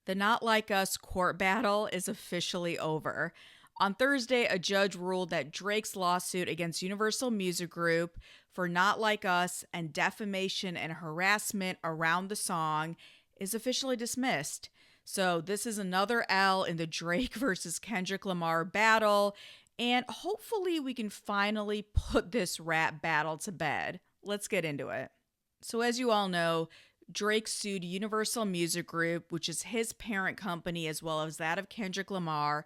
The Not Like Us court battle is officially over. On Thursday, a judge ruled that Drake's lawsuit against Universal Music Group for Not Like Us and defamation and harassment around the song is officially dismissed. So, this is another L in the Drake versus Kendrick Lamar battle, and hopefully, we can finally put this rap battle to bed. Let's get into it. So, as you all know, Drake sued Universal Music Group, which is his parent company as well as that of Kendrick Lamar.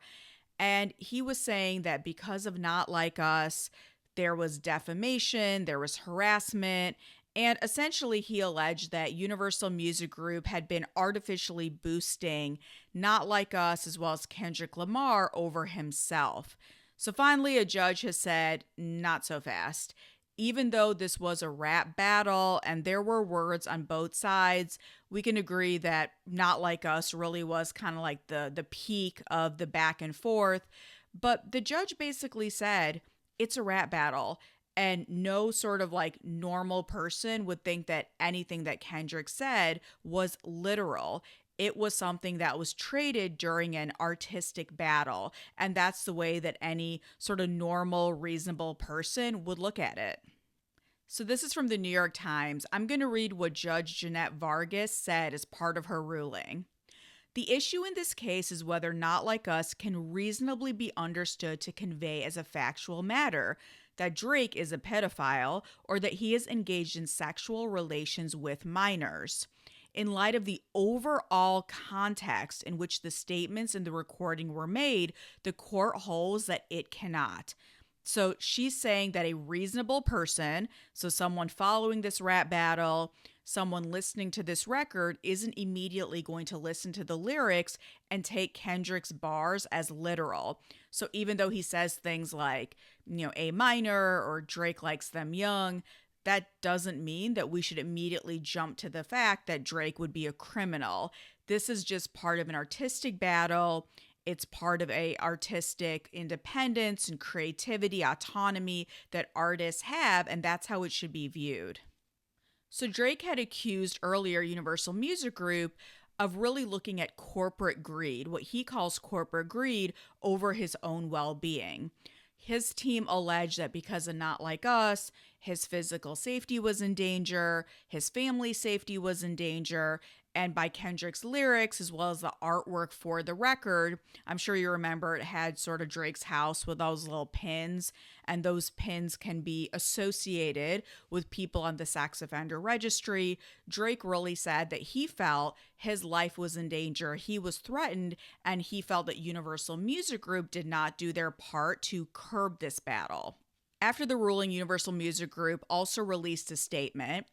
And he was saying that because of Not Like Us, there was defamation, there was harassment, and essentially he alleged that Universal Music Group had been artificially boosting Not Like Us as well as Kendrick Lamar over himself. So finally, a judge has said, not so fast. Even though this was a rap battle and there were words on both sides, we can agree that Not Like Us really was kind of like the peak of the back and forth. But the judge basically said it's a rap battle. And no sort of like normal person would think that anything that Kendrick said was literal. It was something that was traded during an artistic battle. And that's the way that any sort of normal, reasonable person would look at it. So, this is from the New York Times. I'm going to read what Judge Jeanette Vargas said as part of her ruling. The issue in this case is whether Not Like Us can reasonably be understood to convey as a factual matter that Drake is a pedophile or that he is engaged in sexual relations with minors. In light of the overall context in which the statements in the recording were made, the court holds that it cannot. So she's saying that a reasonable person, so someone following this rap battle, someone listening to this record, isn't immediately going to listen to the lyrics and take Kendrick's bars as literal. So even though he says things like, A minor or Drake likes them young, that doesn't mean that we should immediately jump to the fact that Drake would be a criminal. This is just part of an artistic battle. It's part of a artistic independence and creativity, autonomy that artists have, and that's how it should be viewed. So Drake had accused earlier Universal Music Group of really looking at corporate greed, what he calls corporate greed, over his own well-being. His team alleged that because of Not Like Us, his physical safety was in danger, his family's safety was in danger, and by Kendrick's lyrics, as well as the artwork for the record, I'm sure you remember it had sort of Drake's house with those little pins, and those pins can be associated with people on the sex offender registry. Drake really said that he felt his life was in danger, he was threatened, and he felt that Universal Music Group did not do their part to curb this battle. After the ruling, Universal Music Group also released a statement.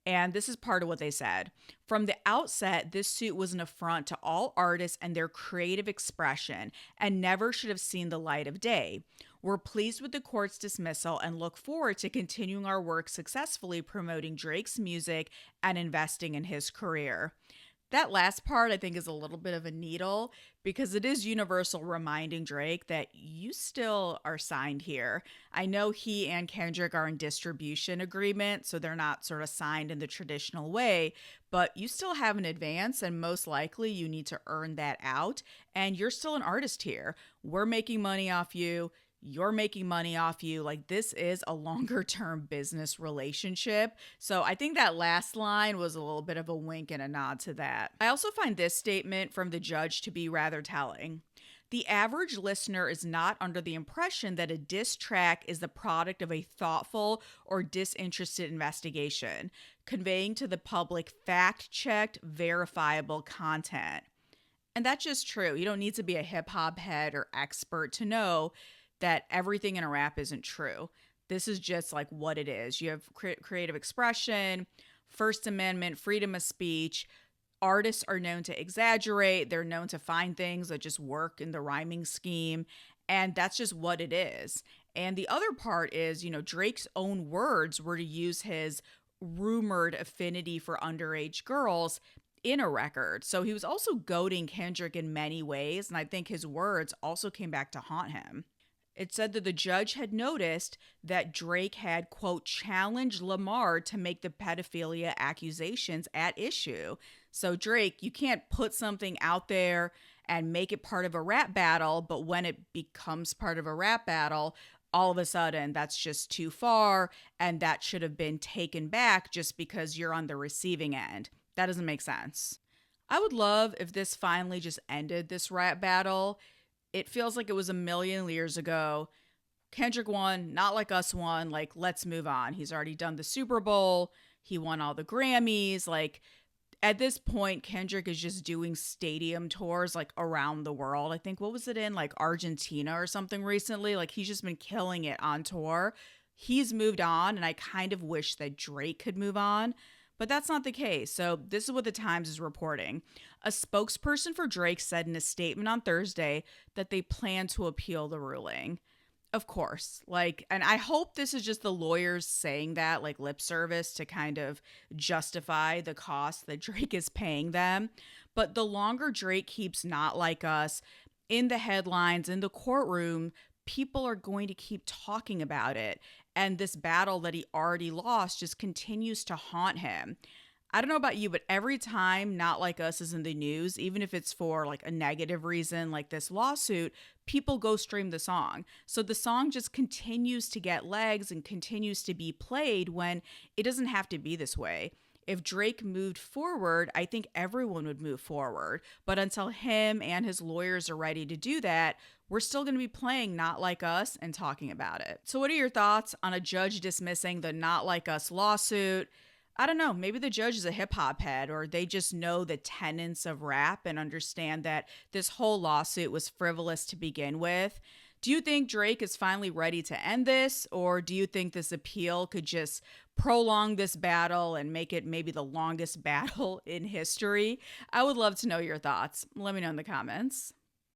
And this is part of what they said. From the outset, this suit was an affront to all artists and their creative expression and never should have seen the light of day. We're pleased with the court's dismissal and look forward to continuing our work successfully promoting Drake's music and investing in his career. That last part, I think, is a little bit of a needle because it is Universal reminding Drake that you still are signed here. I know he and Kendrick are in distribution agreement, so they're not sort of signed in the traditional way, but you still have an advance, and most likely you need to earn that out. And you're still an artist here. We're making money off you. You're making money off you. Like, this is a longer term business relationship. So I think that last line was a little bit of a wink and a nod to that. I also find this statement from the judge to be rather telling. The average listener is not under the impression that a diss track is the product of a thoughtful or disinterested investigation, conveying to the public fact checked, verifiable content. And that's just true. You don't need to be a hip hop head or expert to know that everything in a rap isn't true. This is just like what it is. You have creative expression, First Amendment, freedom of speech. Artists are known to exaggerate. They're known to find things that just work in the rhyming scheme. And that's just what it is. And the other part is, Drake's own words were to use his rumored affinity for underage girls in a record. So he was also goading Kendrick in many ways. And I think his words also came back to haunt him. It said that the judge had noticed that Drake had, quote, challenged Lamar to make the pedophilia accusations at issue. So, Drake, you can't put something out there and make it part of a rap battle, but when it becomes part of a rap battle, all of a sudden that's just too far and that should have been taken back just because you're on the receiving end. That doesn't make sense. I would love if this finally just ended this rap battle. It feels like it was a million years ago. Kendrick won, Not Like Us won. Like, let's move on. He's already done the Super Bowl. He won all the Grammys. Like, at this point, Kendrick is just doing stadium tours like around the world. I think, what was it in? Like Argentina or something recently? Like, he's just been killing it on tour. He's moved on, and I kind of wish that Drake could move on. But that's not the case. So, this is what the Times is reporting. A spokesperson for Drake said in a statement on Thursday that they plan to appeal the ruling. Of course. Like, and I hope this is just the lawyers saying that, like lip service to kind of justify the cost that Drake is paying them. But the longer Drake keeps Not Like Us in the headlines, in the courtroom, people are going to keep talking about it. And this battle that he already lost just continues to haunt him. I don't know about you, but every time Not Like Us is in the news, even if it's for like a negative reason, like this lawsuit, people go stream the song. So the song just continues to get legs and continues to be played when it doesn't have to be this way. If Drake moved forward, I think everyone would move forward. But until him and his lawyers are ready to do that, we're still going to be playing Not Like Us and talking about it. So, what are your thoughts on a judge dismissing the Not Like Us lawsuit? I don't know, maybe the judge is a hip hop head, or they just know the tenets of rap and understand that this whole lawsuit was frivolous to begin with. Do you think Drake is finally ready to end this, or do you think this appeal could just prolong this battle and make it maybe the longest battle in history? I would love to know your thoughts. Let me know in the comments.